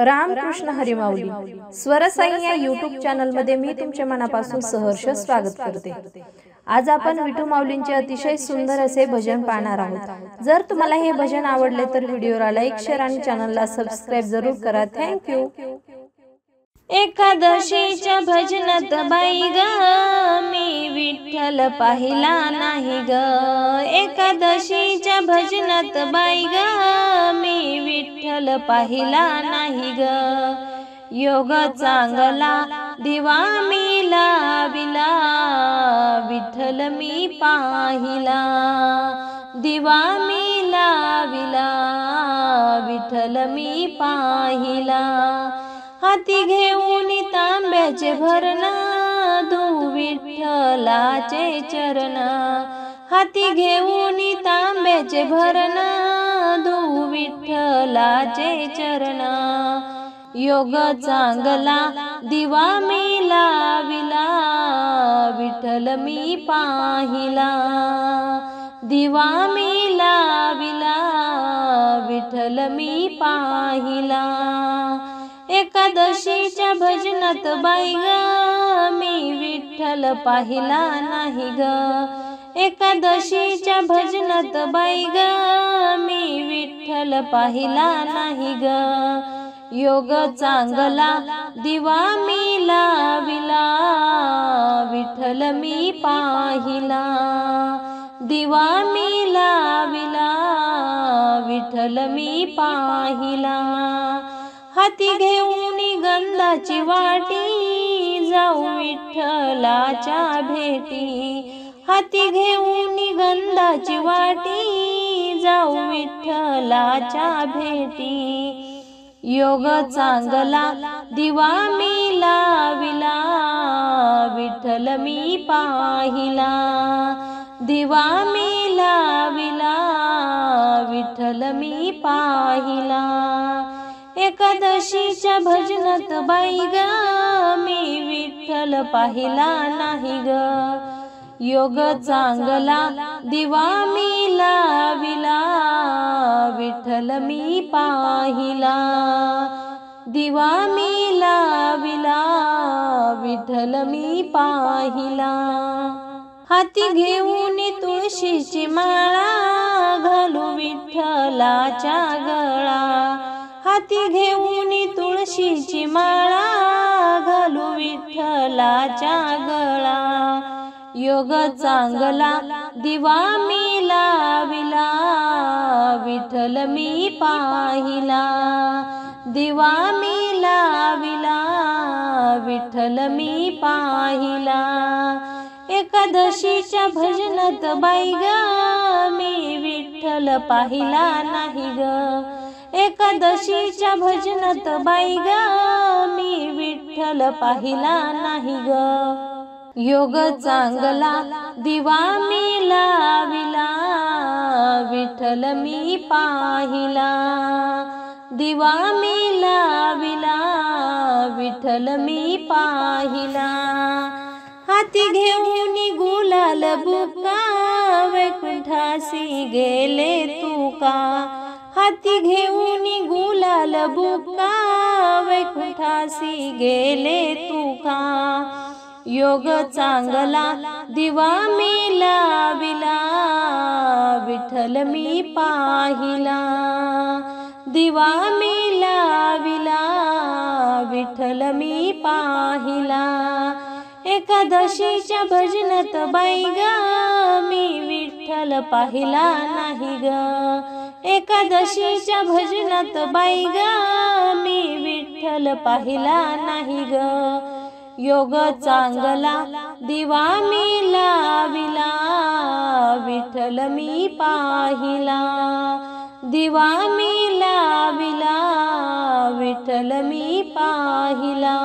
रामकृष्ण हरी माऊली स्वरसाई या YouTube channel मध्ये मी तुमच्या मनापासून सहर्ष स्वागत करते। आज आपण विठू माऊलींचे अतिशय सुंदर असे भजन पाहणार आहोत। जर तुम्हाला हे भजन आवडले तर व्हिडिओला लाईक, शेअर आणि चॅनलला सबस्क्राइब जरूर करा। Thank you. एकादशीच्या भजनात बाई ग मी विठ्ठल पाहिला नाही ग। एकादशीच्या भजनात बाई ग मी विठ्ठल पाहिला नाही ग। योग चांगला दिवा मी लाविला विठ्ठल मी पाहिला। दिवा मी लाविला विठ्ठल मी पाहिला। हाती घेऊन तांब्याचे भरण धू विठ्ठलाचे चरण। हाती घेऊन तांब्याचे भरण धू विठ्ठलाचे चरण। योग चांगला दिवा मी लाविला विठ्ठल मी पाहिला। दिवा मी लाविला विठ्ठल मी पाहिला। एकादशीच्या भजनात बाई ग मी विठ्ठल पाहिला नाही ग। एकादशीच्या भजनात बाई ग मी विठ्ठल पाहिला नाही ग। योग चांगला दिवा मी लाविला विठ्ठल मी पाहिला। दिवा मी लाविला विठ्ठल मी पाहिला। हाती घेऊन गंधाची वाटी जाऊ विठ्ठलाच्या भेटी। हाती घेऊन गंधाची वाटी जाऊ विठ्ठलाच्या भेटी। योग चांगला दिवा मी लाविला विठ्ठल मी पाहिला। दिवा मी लाविला विठ्ठल मी पाहिला। एकादशीच्या भजनात बाई ग मी विठ्ठल पाहिला नाही ग। योग चांगला दिवा मी लाविला विठ्ठल मी पाहिला। दिवा मी लाविला विठ्ठल मी पाहिला। हाती घेऊन तुळशीची माळा घालू विठ्ठलाच्या गळा। हाती घेऊन तुळशीची माळा घालू विठ्ठलाच्या गळा। योग चांगला दिवा मी लाविला विठ्ठल मी पाहिला। दिवा मी लाविला विठ्ठल मी पाहिला। एकादशीच्या भजनात बाई ग मी विठ्ठल पाहिला नाही ग। एकादशीच्या भजनात बाई ग मी विठ्ठल पाहिला नाही ग। योग चांगला दिवा मी लाविला विठ्ठल मी पाहिला। दिवा मी लाविला विठ्ठल मी पाहिला। हाती घेऊन गुलाल बुका वैकुंठासी गेले तुका। हाती घेऊन गुलाल बुका वैकुंठासी गेले तुका। योग चांगला दिवा मी लाविला विठ्ठल मी पाहिला। दिवा मी लाविला विठ्ठल मी पाहिला। एकादशीच्या भजनात बाई ग मी विठ्ठल पाहिला नाही ग। एकादशीच्या भजनात बाई ग मी विठ्ठल पाहिला नाही ग। योग चांगला दिवा मी लाविला विठ्ठल मी पाहिला। दिवा मी लाविला विठ्ठल मी पाहिला।